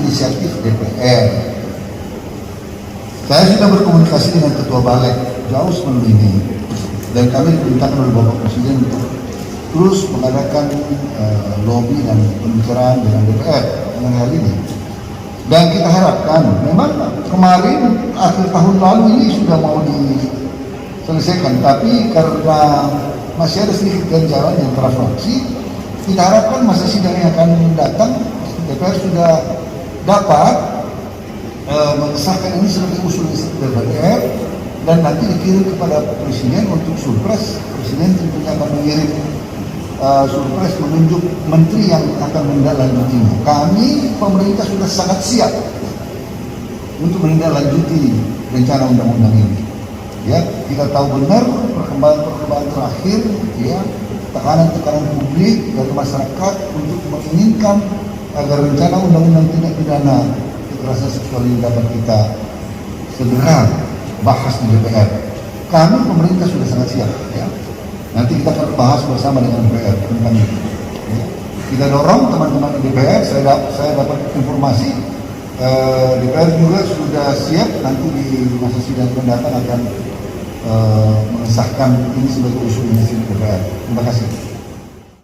inisiatif DPR. Saya sudah berkomunikasi dengan Ketua Balik jauh sebelum ini, dan kami diperintahkan oleh Bapak Presiden untuk terus mengadakan lobby dan pembicaraan dengan DPR mengenai hal ini. Dan kita harapkan, memang kemarin akhir tahun lalu ini sudah mau diselesaikan, tapi karena masih ada sedikit ganjalan yang terafraksi, kita harapkan masa sidang yang akan datang DPR sudah dapat mengesahkan ini sebagai usul DPR dan nanti dikirim kepada Presiden untuk surpres. Presiden tentunya akan mengirim surpres menunjuk menteri yang akan menindaklanjutinya. Kami pemerintah sudah sangat siap untuk menindaklanjuti rencana undang-undang ini. Ya, kita tahu benar perkembangan terakhir, ya, tekanan publik dari masyarakat untuk menginginkan agar rencana undang-undang tindak pidana kekerasan seksual ini dapat kita segera bahas di DPR. Kami pemerintah sudah sangat siap, ya. Nanti kita akan bahas bersama dengan DPR tentang itu. Ya. Kita dorong teman-teman di DPR. Saya dapat informasi DPR juga sudah siap nanti di masa sidang mendatang akan mengesahkan ini sebagai usul inisiatif DPR. Terima kasih.